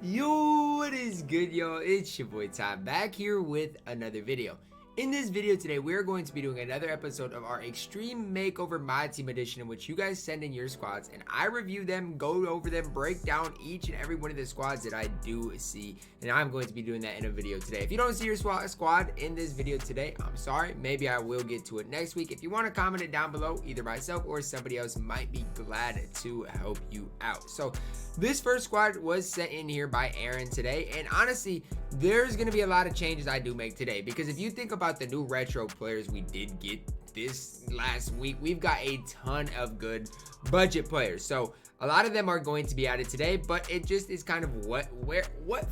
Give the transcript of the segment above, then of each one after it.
Yo, what is good, yo? It's your boy Ty back here with another video. In this video today, we're going to be doing another episode of our Extreme Makeover My Team edition, in which you guys send in your squads and I review them, go over them, break down each and every one of the squads that I do see, and I'm going to be doing that in a video today. If you don't see your squad in this video today, I'm sorry. Maybe I will get to it next week. If you want to comment it down below, either myself or somebody else might be glad to help you out. So this first squad was sent in here by Aaron today, and honestly, there's going to be a lot of changes I do make today, because if you think about the new retro players we did get this last week, we've got a ton of good budget players. So a lot of them are going to be added today, but it just is kind of what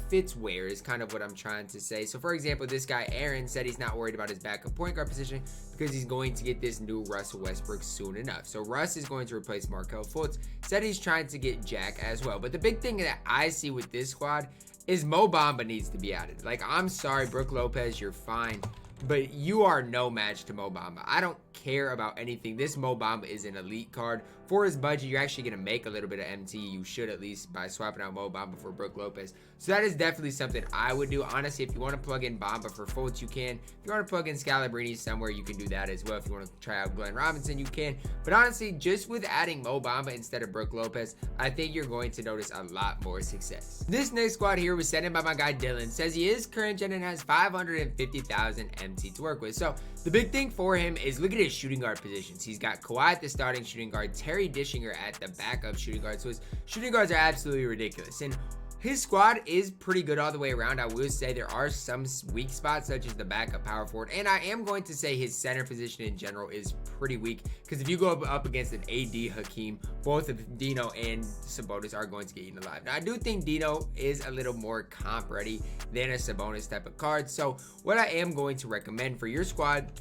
fits where is kind of what I'm trying to say. So for example, this guy Aaron said he's not worried about his backup point guard position because he's going to get this new Russell Westbrook soon enough. So Russ is going to replace Markelle Fultz. Said he's trying to get Jack as well. But the big thing that I see with this squad is Mo Bamba needs to be added. Like, I'm sorry, Brook Lopez, you're fine, but you are no match to Mo Bamba. I don't care about anything. This Mo Bamba is an elite card. For his budget, you're actually going to make a little bit of MT. You should, at least, by swapping out Mo Bamba for Brook Lopez. So that is definitely something I would do. Honestly, if you want to plug in Bamba for Fultz, you can. If you want to plug in Scalabrini somewhere, you can do that as well. If you want to try out Glenn Robinson, you can. But honestly, just with adding Mo Bamba instead of Brook Lopez, I think you're going to notice a lot more success. This next squad here was sent in by my guy Dylan. Says he is current gen and has 550,000 MT to work with. So the big thing for him is look at his shooting guard positions. He's got Kawhi at the starting shooting guard, Terry Dishinger at the backup shooting guard. So his shooting guards are absolutely ridiculous. And his squad is pretty good all the way around. I will say there are some weak spots, such as the backup power forward. And I am going to say his center position in general is pretty weak, because if you go up against an AD Hakeem, both of Dino and Sabonis are going to get eaten alive. Now, I do think Dino is a little more comp ready than a Sabonis type of card. So what I am going to recommend for your squad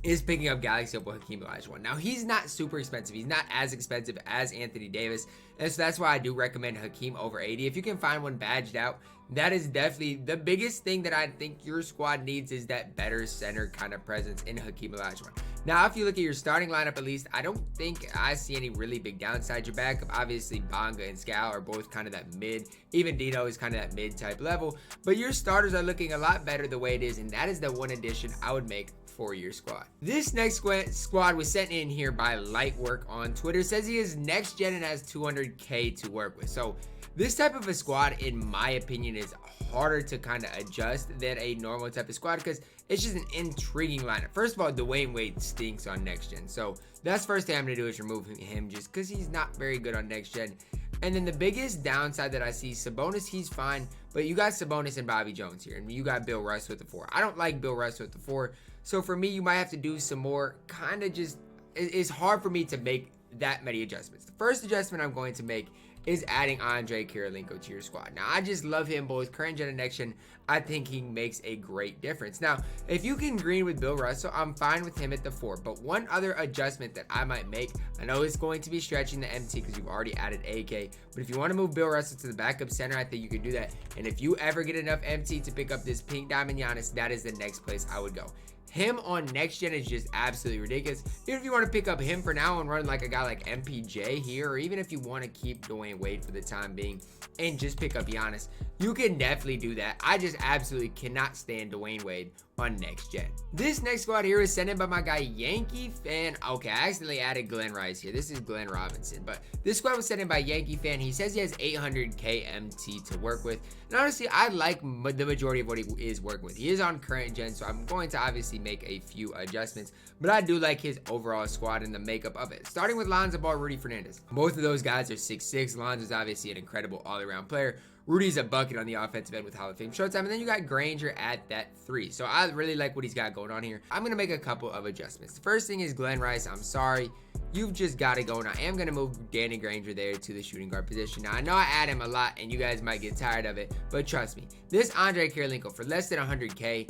is picking up Galaxy Opal Hakeem Olajuwon. Now, he's not super expensive. He's not as expensive as Anthony Davis, and so that's why I do recommend Hakeem over AD. If you can find one badged out, that is definitely the biggest thing that I think your squad needs, is that better center kind of presence in Hakeem Olajuwon. Now, if you look at your starting lineup, at least, I don't think I see any really big downside. Your backup, obviously, Bonga and Scal are both kind of that mid. Even Dino is kind of that mid-type level. But your starters are looking a lot better the way it is, and that is the one addition I would make for your squad. This next squad was sent in here by Lightwork on Twitter. Says he is next gen and has 200K to work with. So this type of a squad, in my opinion, is harder to kind of adjust than a normal type of squad, because it's just an intriguing lineup. First of all, Dwayne Wade stinks on next gen. So that's first thing I'm going to do, is remove him, just because he's not very good on next gen. And then the biggest downside that I see, Sabonis, he's fine, but you got Sabonis and Bobby Jones here, and you got Bill Russ with the 4. I don't like Bill Russ with the 4, so for me, you might have to do some more kind of just, it's hard for me to make that many adjustments. The first adjustment I'm going to make is adding Andre Kirilenko to your squad. Now, I just love him both current gen and next gen. I think he makes a great difference. Now, if you can green with Bill Russell, I'm fine with him at the 4. But one other adjustment that I might make, I know it's going to be stretching the MT because you've already added AK, but if you want to move Bill Russell to the backup center, I think you can do that. And if you ever get enough MT to pick up this pink diamond Giannis, that is the next place I would go. Him on next gen is just absolutely ridiculous. Even if you want to pick up him for now and run like a guy like MPJ here, or even if you want to keep Dwayne Wade for the time being and just pick up Giannis, you can definitely do that. I just absolutely cannot stand Dwayne Wade on next gen. This next squad here is sent in by my guy Yankee Fan. Okay, I accidentally added Glenn Rice here. This is Glenn Robinson, but this squad was sent in by Yankee Fan. He says he has 800K MT to work with, and honestly, I like the majority of what he is working with. He is on current gen, so I'm going to obviously make a few adjustments, but I do like his overall squad and the makeup of it. Starting with Lonzo Ball, Rudy Fernandez. Both of those guys are 6'6". Lonzo's obviously an incredible all-around player. Rudy's a bucket on the offensive end with Hall of Fame Showtime, and then you got Granger at that 3. So I really like what he's got going on here. I'm going to make a couple of adjustments. The first thing is Glenn Rice. I'm sorry. You've just got to go. Now, I am going to move Danny Granger there to the shooting guard position. Now, I know I add him a lot, and you guys might get tired of it, but trust me, this Andre Kirilenko for less than 100K,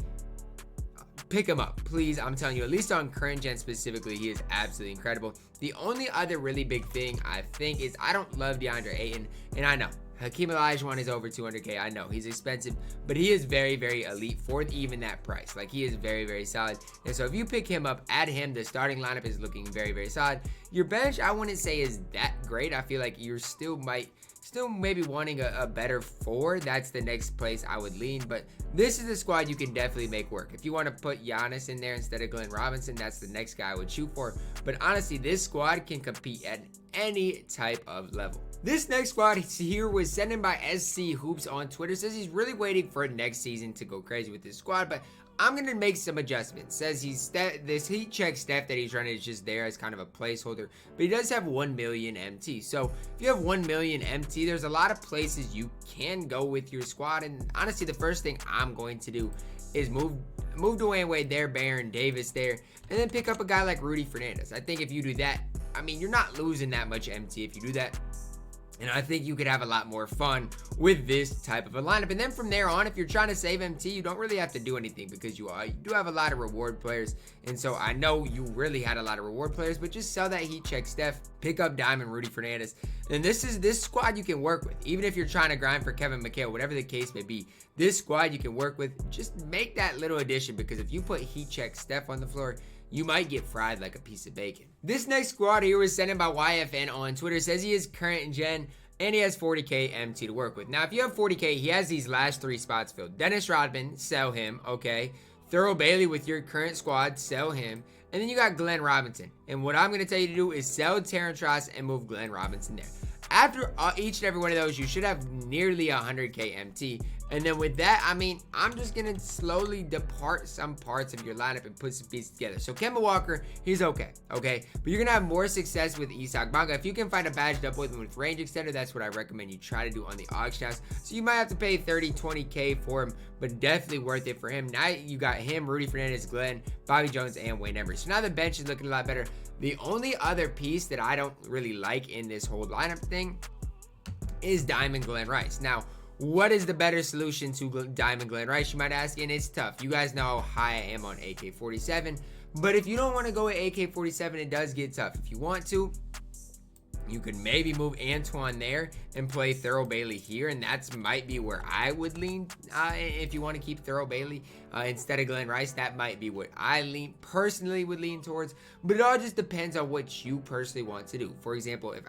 pick him up, please. I'm telling you, at least on current gen specifically, he is absolutely incredible. The only other really big thing I think is I don't love DeAndre Ayton, and I know Hakeem Olajuwon is over 200K. I know he's expensive, but he is very, very elite for even that price. Like, he is very, very solid. And so if you pick him up, add him, the starting lineup is looking very, very solid. Your bench, I wouldn't say is that great. I feel like you still might still maybe wanting a better 4. That's the next place I would lean, but this is the squad you can definitely make work. If you want to put Giannis in there instead of Glenn Robinson, that's the next guy I would shoot for. But honestly, this squad can compete at any type of level. This next squad here was sent in by SC Hoops on Twitter. Says he's really waiting for next season to go crazy with this squad, but I'm going to make some adjustments. Says this heat check Steph that he's running is just there as kind of a placeholder, but he does have 1 million MT. So if you have 1 million MT, there's a lot of places you can go with your squad. And honestly, the first thing I'm going to do is move Dwayne Wade there, Baron Davis there, and then pick up a guy like Rudy Fernandez. I think if you do that, I mean, you're not losing that much MT if you do that. And I think you could have a lot more fun with this type of a lineup. And then from there on, if you're trying to save MT, you don't really have to do anything because you do have a lot of reward players. And so I know you really had a lot of reward players, but just sell that heat check Steph, pick up Diamond, Rudy Fernandez. And this squad you can work with. Even if you're trying to grind for Kevin McHale, whatever the case may be, this squad you can work with. Just make that little addition, because if you put heat check Steph on the floor, you might get fried like a piece of bacon. This next squad here was sent in by YFN on Twitter. Says he is current gen and he has 40k MT to work with. Now, if you have 40k, he has these last 3 spots filled. Dennis Rodman, sell him, okay. Thurl Bailey with your current squad, sell him. And then you got Glenn Robinson. And what I'm going to tell you to do is sell Terrence Ross and move Glenn Robinson there. After each and every one of those, you should have nearly 100k MT. And then with that, I mean, I'm just going to slowly depart some parts of your lineup and put some pieces together. So Kemba Walker, he's okay? But you're going to have more success with Isaac Bonga. If you can find a badged up with range extender, that's what I recommend you try to do on the auction house. So you might have to pay 30, 20k for him, but definitely worth it for him. Now you got him, Rudy Fernandez, Glenn, Bobby Jones, and Wayne Embry. So now the bench is looking a lot better. The only other piece that I don't really like in this whole lineup thing is Diamond Glenn Rice. Now, what is the better solution to Diamond Glenn Rice, you might ask? And it's tough. You guys know how high I am on AK-47. But if you don't want to go with AK-47, it does get tough. If you want to, you could maybe move Antoine there and play Thurl Bailey here, and that's might be where I would lean. If you want to keep Thurl Bailey instead of Glenn Rice, that might be what I personally would lean towards. But it all just depends on what you personally want to do. For example, if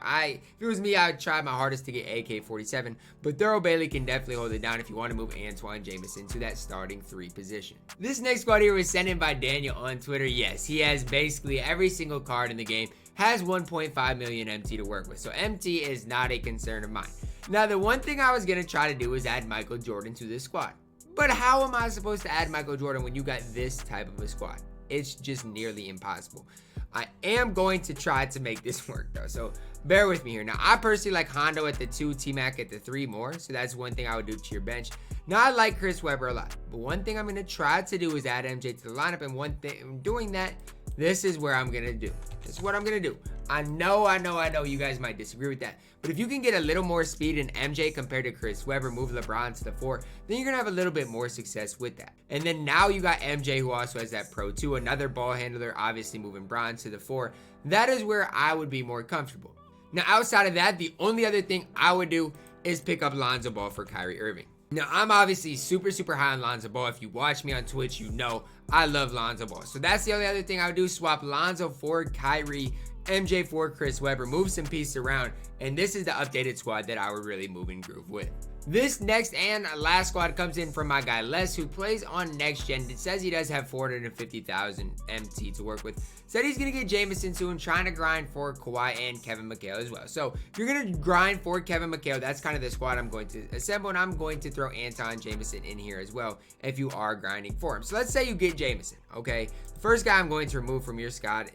it was me, I would try my hardest to get AK-47, but Thurl Bailey can definitely hold it down if you want to move Antoine Jamison to that starting 3 position. This next squad here was sent in by Daniel on Twitter. Yes, he has basically every single card in the game. Has 1.5 million MT to work with. So MT is not a concern of mine. Now, the one thing I was going to try to do is add Michael Jordan to this squad. But how am I supposed to add Michael Jordan when you got this type of a squad? It's just nearly impossible. I am going to try to make this work though, so bear with me here. Now, I personally like Hondo at the 2, T-Mac at the 3 more, so that's one thing I would do to your bench. Now, I like Chris Webber a lot, but one thing I'm going to try to do is add MJ to the lineup, and one thing doing that, this is where I'm going to do. This is what I'm going to do. I know you guys might disagree with that, but if you can get a little more speed in MJ compared to Chris Webber, move LeBron to the 4, then you're going to have a little bit more success with that. And then now you got MJ, who also has that Pro 2, another ball handler, obviously moving Bron to the 4. That is where I would be more comfortable. Now, outside of that, the only other thing I would do is pick up Lonzo Ball for Kyrie Irving. Now, I'm obviously super high on Lonzo Ball. If you watch me on Twitch, you know I love Lonzo Ball. So that's the only other thing I would do. Swap Lonzo for Kyrie, MJ for Chris Webber, move some pieces around, and this is the updated squad that I would really move and groove with. This next and last squad comes in from my guy Les, who plays on Next Gen. It says he does have 450,000 MT to work with. Said he's going to get Jamison soon, trying to grind for Kawhi and Kevin McHale as well. So if you're going to grind for Kevin McHale, that's kind of the squad I'm going to assemble, and I'm going to throw Anton Jamison in here as well if you are grinding for him. So let's say you get Jamison, okay? The first guy I'm going to remove from your squad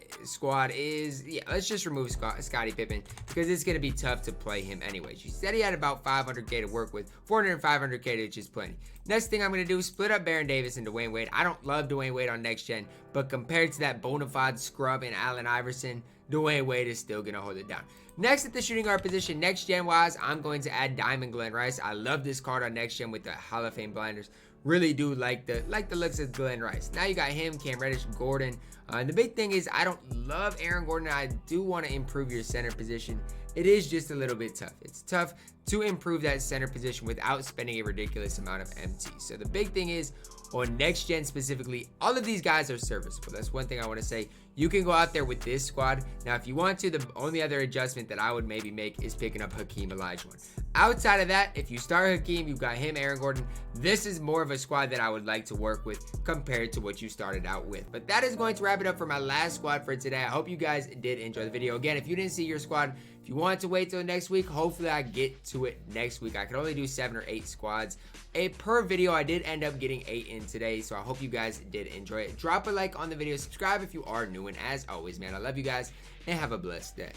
is, let's just remove Scottie Pippen, because it's going to be tough to play him anyways. You said he had about 500k to work with, 400 and 500k to just plenty. Next thing I'm going to do is split up Baron Davis and Dwayne Wade. I don't love Dwayne Wade on Next Gen, but compared to that bona fide scrub and Allen Iverson, Dwayne Wade is still going to hold it down. Next at the shooting guard position, Next Gen wise, I'm going to add Diamond Glenn Rice. I love this card on Next Gen with the Hall of Fame blinders. Really do like the looks of Glenn Rice. Now you got him, Cam Reddish, Gordon. And the big thing is I don't love Aaron Gordon. I do want to improve your center position. It is just a little bit tough. It's tough to improve that center position without spending a ridiculous amount of MT. So the big thing is, on next gen specifically, all of these guys are serviceable. That's one thing I want to say. You can go out there with this squad. Now, if you want to, the only other adjustment that I would maybe make is picking up Hakeem Olajuwon. Outside of that, if you start Hakeem, you've got him, Aaron Gordon. This is more of a squad that I would like to work with compared to what you started out with. But that is going to wrap it up for my last squad for today. I hope you guys did enjoy the video. Again, if you didn't see your squad, if you want to wait till next week, hopefully I get to it next week. I could only do 7 or 8 squads per video. I did end up getting 8 in today, so I hope you guys did enjoy it. Drop a like on the video, subscribe if you are new, and as always, man, I love you guys, and have a blessed day.